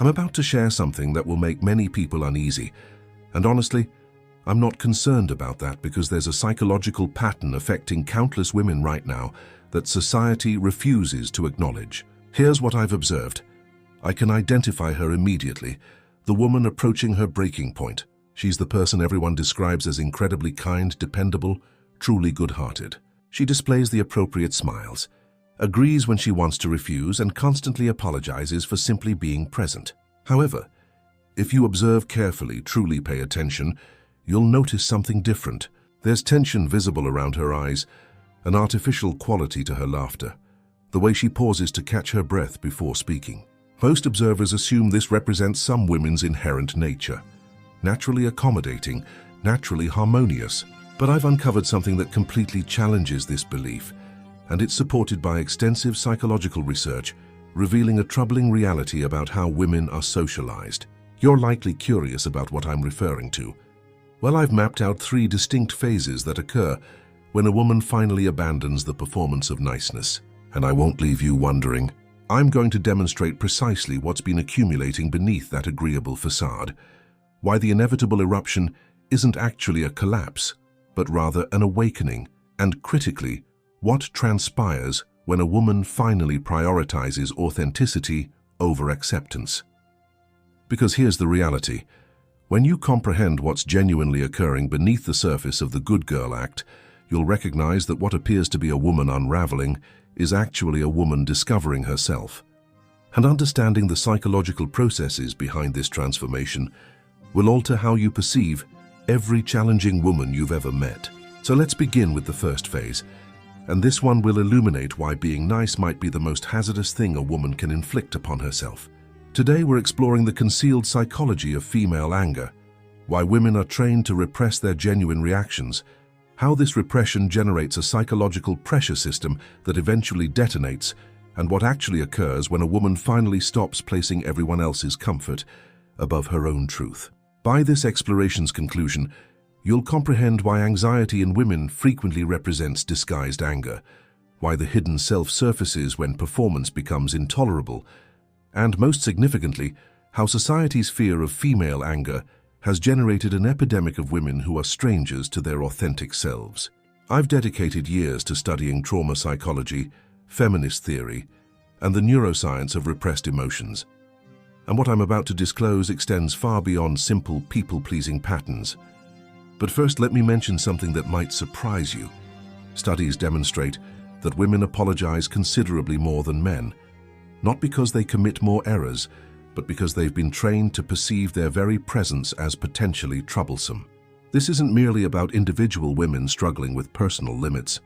I'm about to share something that will make many people uneasy, and honestly, I'm not concerned about that because there's a psychological pattern affecting countless women right now that society refuses to acknowledge. Here's what I've observed. I can identify her immediately, the woman approaching her breaking point. She's the person everyone describes as incredibly kind, dependable, truly good-hearted. She displays the appropriate smiles, agrees when she wants to refuse, and constantly apologizes for simply being present. However, if you observe carefully, truly pay attention, you'll notice something different. There's tension visible around her eyes, an artificial quality to her laughter, the way she pauses to catch her breath before speaking. Most observers assume this represents some women's inherent nature, naturally accommodating, naturally harmonious. But I've uncovered something that completely challenges this belief, and it's supported by extensive psychological research, revealing a troubling reality about how women are socialized. You're likely curious about what I'm referring to. Well, I've mapped out 3 distinct phases that occur when a woman finally abandons the performance of niceness. And I won't leave you wondering. I'm going to demonstrate precisely what's been accumulating beneath that agreeable facade, why the inevitable eruption isn't actually a collapse, but rather an awakening, and critically, what transpires when a woman finally prioritizes authenticity over acceptance. Because here's the reality. When you comprehend what's genuinely occurring beneath the surface of the good girl act, you'll recognize that what appears to be a woman unraveling is actually a woman discovering herself. And understanding the psychological processes behind this transformation will alter how you perceive every challenging woman you've ever met. So let's begin with the first phase, and this one will illuminate why being nice might be the most hazardous thing a woman can inflict upon herself. Today we're exploring the concealed psychology of female anger, why women are trained to repress their genuine reactions, how this repression generates a psychological pressure system that eventually detonates, and what actually occurs when a woman finally stops placing everyone else's comfort above her own truth. By this exploration's conclusion, you'll comprehend why anxiety in women frequently represents disguised anger, why the hidden self surfaces when performance becomes intolerable, and most significantly, how society's fear of female anger has generated an epidemic of women who are strangers to their authentic selves. I've dedicated years to studying trauma psychology, feminist theory, and the neuroscience of repressed emotions. And what I'm about to disclose extends far beyond simple people-pleasing patterns. But first, let me mention something that might surprise you. Studies demonstrate that women apologize considerably more than men, not because they commit more errors, but because they've been trained to perceive their very presence as potentially troublesome. This isn't merely about individual women struggling with personal limits.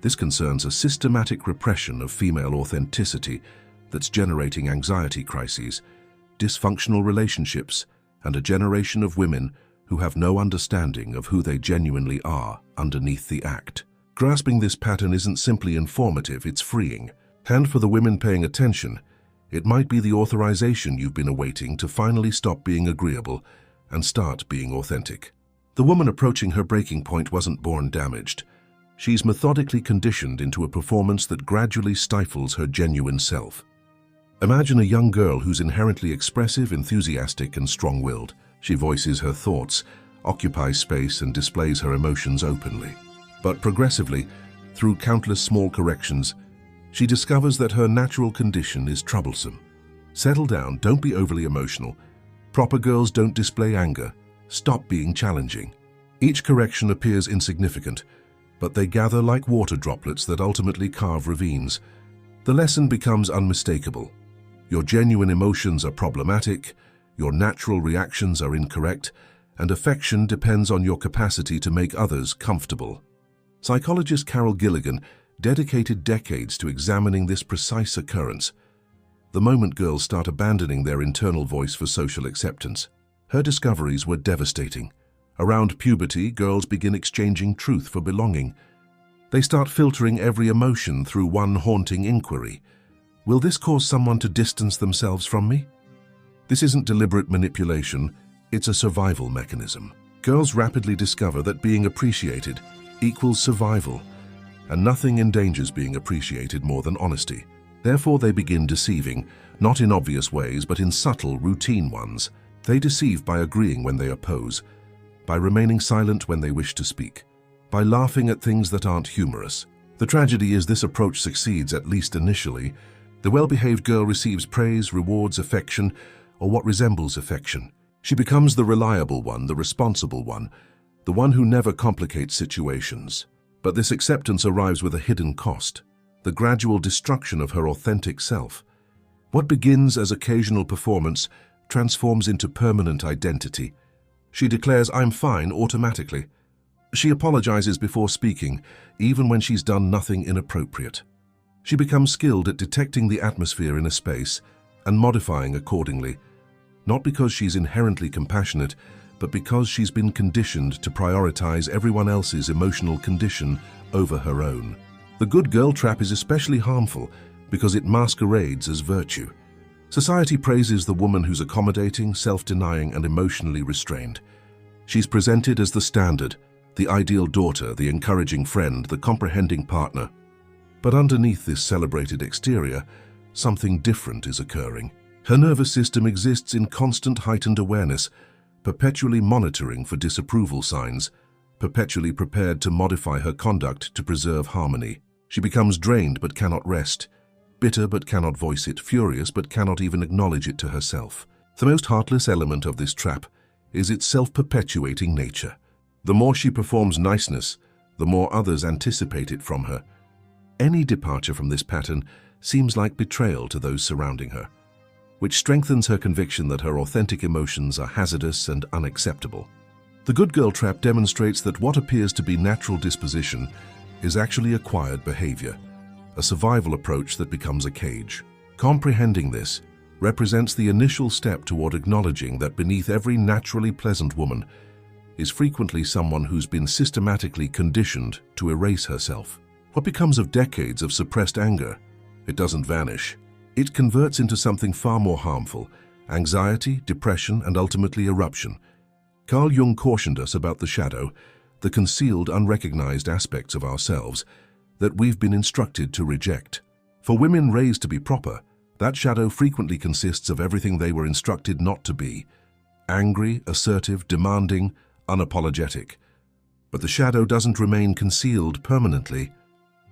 This concerns a systematic repression of female authenticity that's generating anxiety crises, dysfunctional relationships, and a generation of women who have no understanding of who they genuinely are underneath the act. Grasping this pattern isn't simply informative, it's freeing. And for the women paying attention, it might be the authorization you've been awaiting to finally stop being agreeable and start being authentic. The woman approaching her breaking point wasn't born damaged. She's methodically conditioned into a performance that gradually stifles her genuine self. Imagine a young girl who's inherently expressive, enthusiastic, and strong-willed. She voices her thoughts, occupies space, and displays her emotions openly. But progressively, through countless small corrections, she discovers that her natural condition is troublesome. Settle down, don't be overly emotional. Proper girls don't display anger. Stop being challenging. Each correction appears insignificant, but they gather like water droplets that ultimately carve ravines. The lesson becomes unmistakable. Your genuine emotions are problematic, your natural reactions are incorrect, and affection depends on your capacity to make others comfortable. Psychologist Carol Gilligan dedicated decades to examining this precise occurrence. The moment girls start abandoning their internal voice for social acceptance, her discoveries were devastating. Around puberty, girls begin exchanging truth for belonging. They start filtering every emotion through one haunting inquiry. Will this cause someone to distance themselves from me? This isn't deliberate manipulation, it's a survival mechanism. Girls rapidly discover that being appreciated equals survival, and nothing endangers being appreciated more than honesty. Therefore, they begin deceiving, not in obvious ways, but in subtle, routine ones. They deceive by agreeing when they oppose, by remaining silent when they wish to speak, by laughing at things that aren't humorous. The tragedy is this approach succeeds, at least initially. The well-behaved girl receives praise, rewards, affection, or what resembles affection. She becomes the reliable one, the responsible one, the one who never complicates situations. But this acceptance arrives with a hidden cost, the gradual destruction of her authentic self. What begins as occasional performance transforms into permanent identity. She declares, "I'm fine," automatically. She apologizes before speaking, even when she's done nothing inappropriate. She becomes skilled at detecting the atmosphere in a space and modifying accordingly, not because she's inherently compassionate, but because she's been conditioned to prioritize everyone else's emotional condition over her own. The good girl trap is especially harmful because it masquerades as virtue. Society praises the woman who's accommodating, self-denying, and emotionally restrained. She's presented as the standard, the ideal daughter, the encouraging friend, the comprehending partner. But underneath this celebrated exterior, something different is occurring. Her nervous system exists in constant heightened awareness, perpetually monitoring for disapproval signs, perpetually prepared to modify her conduct to preserve harmony. She becomes drained but cannot rest, bitter but cannot voice it, furious but cannot even acknowledge it to herself. The most heartless element of this trap is its self-perpetuating nature. The more she performs niceness, the more others anticipate it from her. Any departure from this pattern seems like betrayal to those surrounding her, which strengthens her conviction that her authentic emotions are hazardous and unacceptable. The good girl trap demonstrates that what appears to be natural disposition is actually acquired behavior, a survival approach that becomes a cage. Comprehending this represents the initial step toward acknowledging that beneath every naturally pleasant woman is frequently someone who's been systematically conditioned to erase herself. What becomes of decades of suppressed anger? It doesn't vanish. It converts into something far more harmful: anxiety, depression, and ultimately eruption. Carl Jung cautioned us about the shadow, the concealed, unrecognized aspects of ourselves that we've been instructed to reject. For women raised to be proper, that shadow frequently consists of everything they were instructed not to be: angry, assertive, demanding, unapologetic. But the shadow doesn't remain concealed permanently.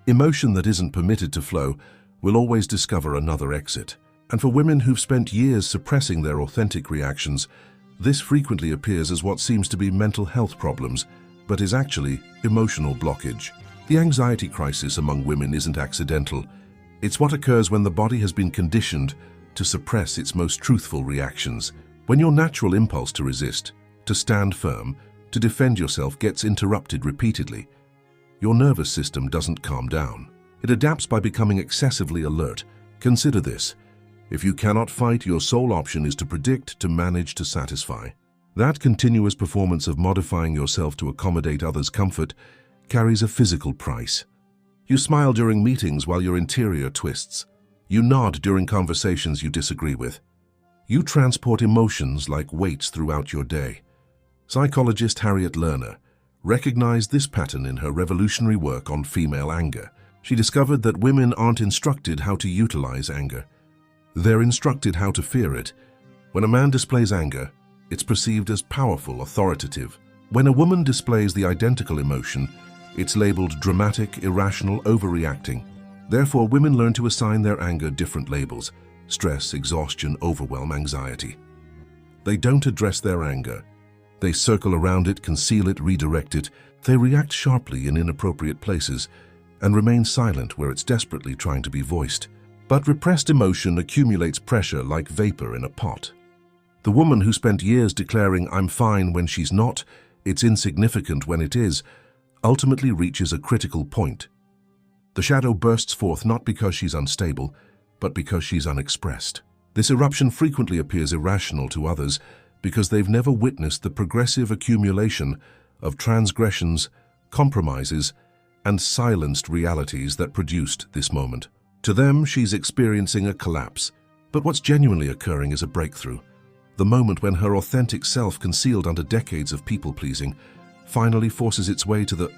Emotion that isn't permitted to flow will always discover another exit. And for women who've spent years suppressing their authentic reactions, this frequently appears as what seems to be mental health problems, but is actually emotional blockage. The anxiety crisis among women isn't accidental. It's what occurs when the body has been conditioned to suppress its most truthful reactions. When your natural impulse to resist, to stand firm, to defend yourself gets interrupted repeatedly, your nervous system doesn't calm down. It adapts by becoming excessively alert. Consider this: if you cannot fight, your sole option is to predict, to manage, to satisfy. That continuous performance of modifying yourself to accommodate others' comfort carries a physical price. You smile during meetings while your interior twists. You nod during conversations you disagree with. You transport emotions like weights throughout your day. Psychologist Harriet Lerner recognized this pattern in her revolutionary work on female anger. She discovered that women aren't instructed how to utilize anger. They're instructed how to fear it. When a man displays anger, it's perceived as powerful, authoritative. When a woman displays the identical emotion, it's labeled dramatic, irrational, overreacting. Therefore, women learn to assign their anger different labels: stress, exhaustion, overwhelm, anxiety. They don't address their anger. They circle around it, conceal it, redirect it. They react sharply in inappropriate places and remain silent where it's desperately trying to be voiced. But repressed emotion accumulates pressure like vapor in a pot. The woman who spent years declaring "I'm fine" when she's not, "it's insignificant" when it is, ultimately reaches a critical point. The shadow bursts forth not because she's unstable, but because she's unexpressed. This eruption frequently appears irrational to others because they've never witnessed the progressive accumulation of transgressions, compromises, and silenced realities that produced this moment. To them, she's experiencing a collapse, but what's genuinely occurring is a breakthrough. The moment when her authentic self, concealed under decades of people-pleasing, finally forces its way to the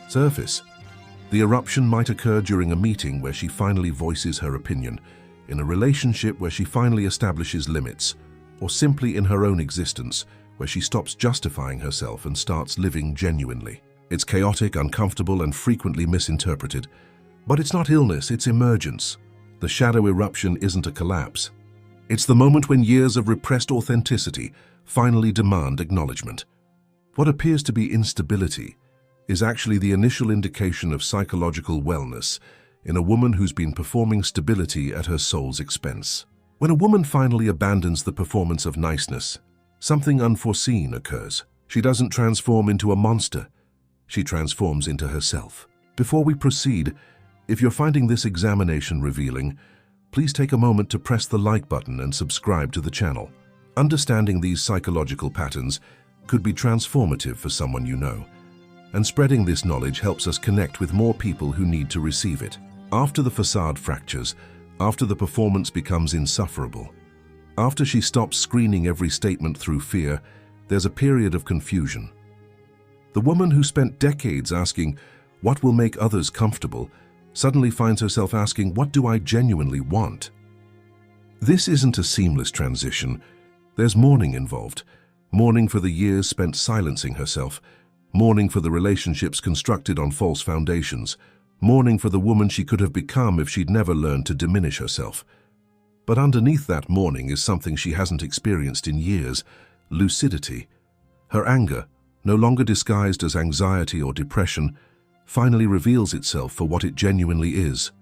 surface. The eruption might occur during a meeting where she finally voices her opinion, in a relationship where she finally establishes limits, or simply in her own existence, where she stops justifying herself and starts living genuinely. It's chaotic, uncomfortable, and frequently misinterpreted. But it's not illness, it's emergence. The shadow eruption isn't a collapse. It's the moment when years of repressed authenticity finally demand acknowledgement. What appears to be instability is actually the initial indication of psychological wellness in a woman who's been performing stability at her soul's expense. When a woman finally abandons the performance of niceness, something unforeseen occurs. She doesn't transform into a monster. She transforms into herself. Before we proceed, if you're finding this examination revealing, please take a moment to press the like button and subscribe to the channel. Understanding these psychological patterns could be transformative for someone you know, and spreading this knowledge helps us connect with more people who need to receive it. After the facade fractures, after the performance becomes insufferable, after she stops screening every statement through fear, there's a period of confusion. The woman who spent decades asking, "What will make others comfortable?" suddenly finds herself asking, "What do I genuinely want?" This isn't a seamless transition. There's mourning involved. Mourning for the years spent silencing herself. Mourning for the relationships constructed on false foundations. Mourning for the woman she could have become if she'd never learned to diminish herself. But underneath that mourning is something she hasn't experienced in years: lucidity. Her anger, no longer disguised as anxiety or depression, finally reveals itself for what it genuinely is: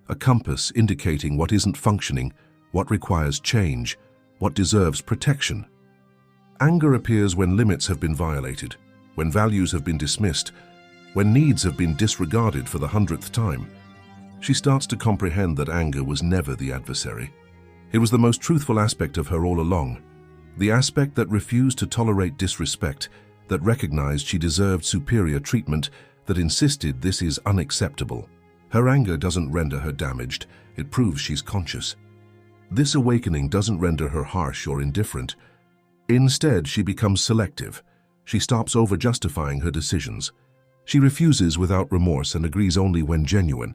a compass indicating what isn't functioning, what requires change, what deserves protection. Anger appears when limits have been violated, when values have been dismissed, when needs have been disregarded for the 100th time. She starts to comprehend that anger was never the adversary. It was the most truthful aspect of her all along, the aspect that refused to tolerate disrespect, that recognized she deserved superior treatment, that insisted this is unacceptable. Her anger doesn't render her damaged, it proves she's conscious. This awakening doesn't render her harsh or indifferent. Instead, she becomes selective. She stops over-justifying her decisions. She refuses without remorse and agrees only when genuine.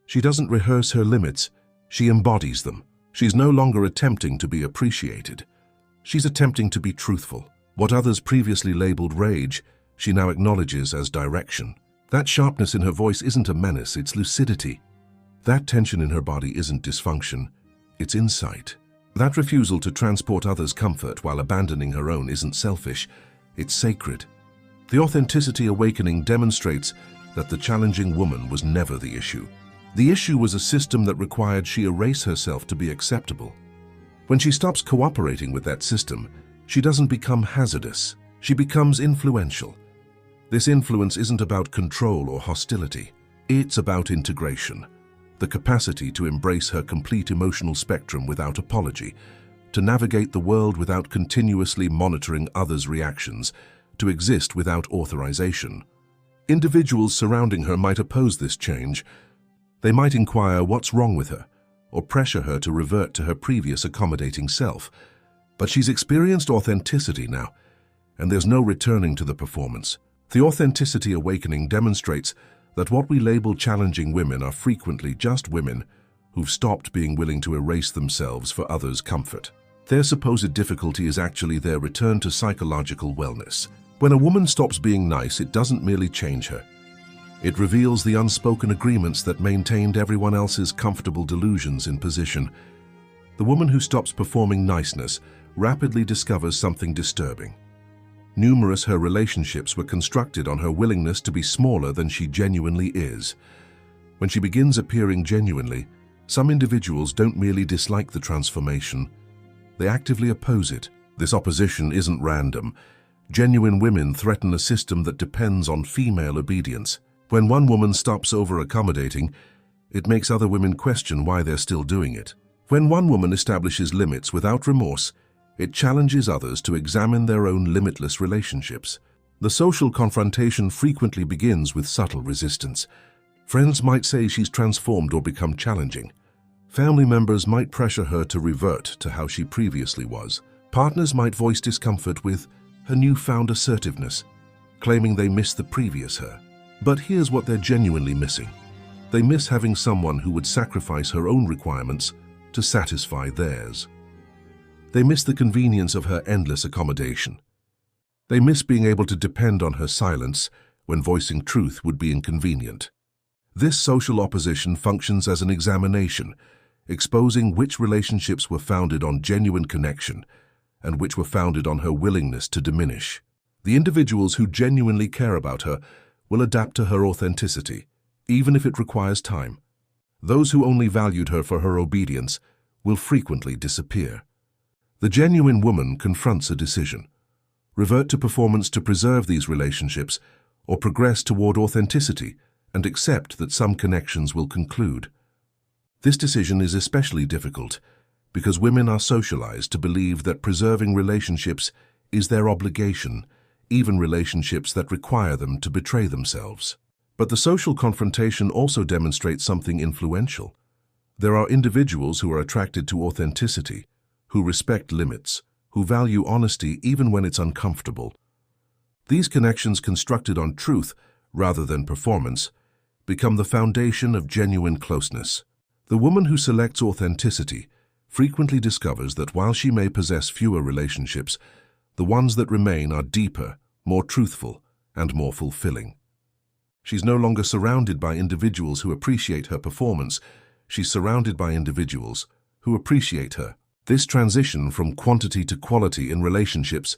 She doesn't rehearse her limits, she embodies them. She's no longer attempting to be appreciated. She's attempting to be truthful. What others previously labeled rage, she now acknowledges as direction. That sharpness in her voice isn't a menace, it's lucidity. That tension in her body isn't dysfunction, it's insight. That refusal to transport others' comfort while abandoning her own isn't selfish, it's sacred. The authenticity awakening demonstrates that the challenging woman was never the issue. The issue was a system that required she erase herself to be acceptable. When she stops cooperating with that system, she doesn't become hazardous, she becomes influential. This influence isn't about control or hostility, it's about integration. The capacity to embrace her complete emotional spectrum without apology, to navigate the world without continuously monitoring others' reactions, to exist without authorization. Individuals surrounding her might oppose this change. They might inquire what's wrong with her, or pressure her to revert to her previous accommodating self. But she's experienced authenticity now, and there's no returning to the performance. The authenticity awakening demonstrates that what we label challenging women are frequently just women who've stopped being willing to erase themselves for others' comfort. Their supposed difficulty is actually their return to psychological wellness. When a woman stops being nice, it doesn't merely change her. It reveals the unspoken agreements that maintained everyone else's comfortable delusions in position. The woman who stops performing niceness rapidly discovers something disturbing. Numerous her relationships were constructed on her willingness to be smaller than she genuinely is. When she begins appearing genuinely, some individuals don't merely dislike the transformation, they actively oppose it. This opposition isn't random. Genuine women threaten a system that depends on female obedience. When one woman stops over-accommodating, it makes other women question why they're still doing it. When one woman establishes limits without remorse, it challenges others to examine their own limitless relationships. The social confrontation frequently begins with subtle resistance. Friends might say she's transformed or become challenging. Family members might pressure her to revert to how she previously was. Partners might voice discomfort with her newfound assertiveness, claiming they miss the previous her. But here's what they're genuinely missing. They miss having someone who would sacrifice her own requirements to satisfy theirs. They miss the convenience of her endless accommodation. They miss being able to depend on her silence when voicing truth would be inconvenient. This social opposition functions as an examination, exposing which relationships were founded on genuine connection and which were founded on her willingness to diminish. The individuals who genuinely care about her will adapt to her authenticity, even if it requires time. Those who only valued her for her obedience will frequently disappear. The genuine woman confronts a decision: revert to performance to preserve these relationships, or progress toward authenticity and accept that some connections will conclude. This decision is especially difficult because women are socialized to believe that preserving relationships is their obligation, even relationships that require them to betray themselves. But the social confrontation also demonstrates something influential. There are individuals who are attracted to authenticity, who respect limits, who value honesty even when it's uncomfortable. These connections constructed on truth rather than performance become the foundation of genuine closeness. The woman who selects authenticity frequently discovers that while she may possess fewer relationships, the ones that remain are deeper, more truthful, and more fulfilling. She's no longer surrounded by individuals who appreciate her performance. She's surrounded by individuals who appreciate her. This transition from quantity to quality in relationships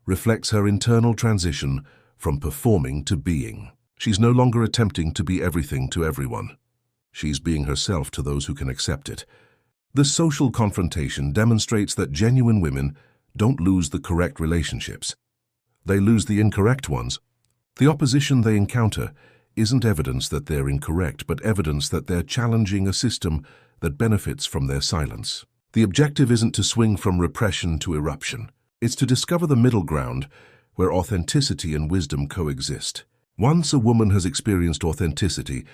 reflects her internal transition from performing to being. She's no longer attempting to be everything to everyone. She's being herself to those who can accept it. The social confrontation demonstrates that genuine women don't lose the correct relationships. They lose the incorrect ones. The opposition they encounter isn't evidence that they're incorrect, but evidence that they're challenging a system that benefits from their silence. The objective isn't to swing from repression to eruption. It's to discover the middle ground where authenticity and wisdom coexist. Once a woman has experienced authenticity,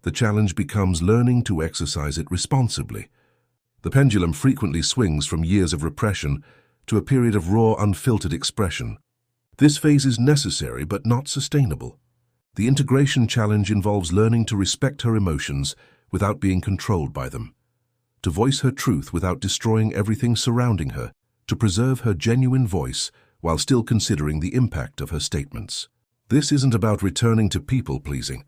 the challenge becomes learning to exercise it responsibly. The pendulum frequently swings from years of repression to a period of raw, unfiltered expression. This phase is necessary but not sustainable. The integration challenge involves learning to respect her emotions without being controlled by them, to voice her truth without destroying everything surrounding her, to preserve her genuine voice while still considering the impact of her statements. This isn't about returning to people-pleasing.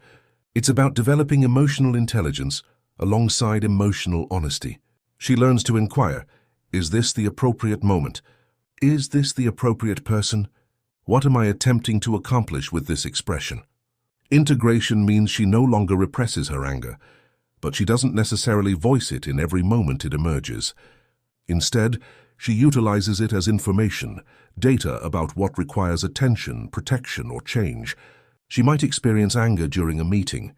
It's about developing emotional intelligence alongside emotional honesty. She learns to inquire, is this the appropriate moment? Is this the appropriate person? What am I attempting to accomplish with this expression? Integration means she no longer represses her anger, but she doesn't necessarily voice it in every moment it emerges. Instead, she utilizes it as information, data about what requires attention, protection, or change. She might experience anger during a meeting,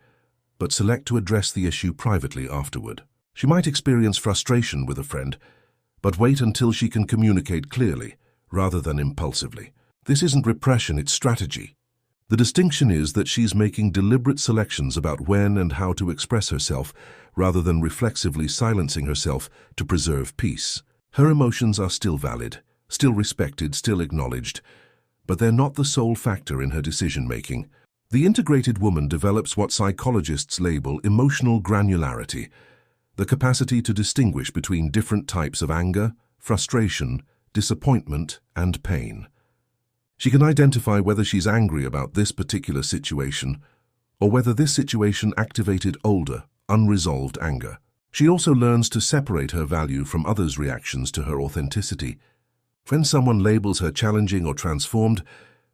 but select to address the issue privately afterward. She might experience frustration with a friend, but wait until she can communicate clearly, rather than impulsively. This isn't repression, it's strategy. The distinction is that she's making deliberate selections about when and how to express herself, rather than reflexively silencing herself to preserve peace. Her emotions are still valid, still respected, still acknowledged, but they're not the sole factor in her decision-making. The integrated woman develops what psychologists label emotional granularity, the capacity to distinguish between different types of anger, frustration, disappointment, and pain. She can identify whether she's angry about this particular situation or whether this situation activated older, unresolved anger. She also learns to separate her value from others' reactions to her authenticity. When someone labels her challenging or transformed,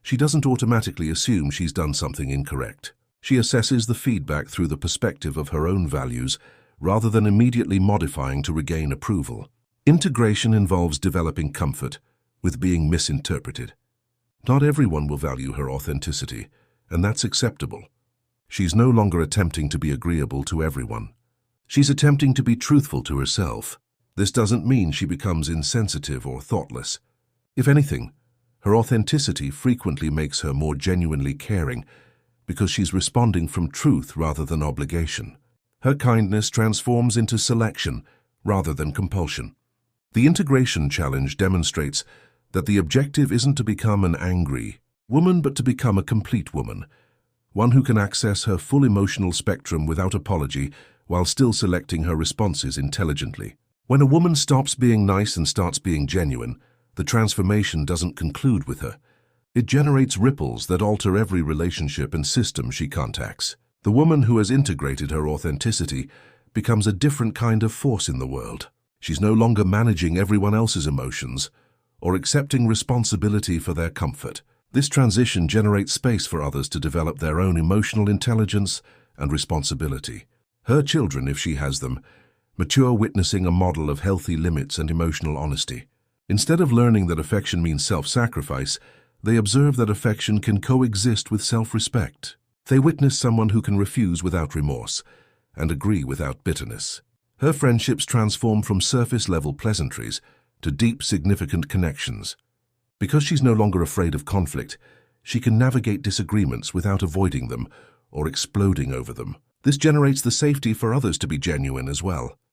she doesn't automatically assume she's done something incorrect. She assesses the feedback through the perspective of her own values, rather than immediately modifying to regain approval. Integration involves developing comfort with being misinterpreted. Not everyone will value her authenticity, and that's acceptable. She's no longer attempting to be agreeable to everyone. She's attempting to be truthful to herself. This doesn't mean she becomes insensitive or thoughtless. If anything, her authenticity frequently makes her more genuinely caring because she's responding from truth rather than obligation. Her kindness transforms into selection rather than compulsion. The integration challenge demonstrates that the objective isn't to become an angry woman, but to become a complete woman, one who can access her full emotional spectrum without apology while still selecting her responses intelligently. When a woman stops being nice and starts being genuine, the transformation doesn't conclude with her. It generates ripples that alter every relationship and system she contacts. The woman who has integrated her authenticity becomes a different kind of force in the world. She's no longer managing everyone else's emotions or accepting responsibility for their comfort. This transition generates space for others to develop their own emotional intelligence and responsibility. Her children, if she has them, mature witnessing a model of healthy limits and emotional honesty. Instead of learning that affection means self-sacrifice, they observe that affection can coexist with self-respect. They witness someone who can refuse without remorse and agree without bitterness. Her friendships transform from surface-level pleasantries to deep, significant connections. Because she's no longer afraid of conflict, she can navigate disagreements without avoiding them or exploding over them. This generates the safety for others to be genuine as well.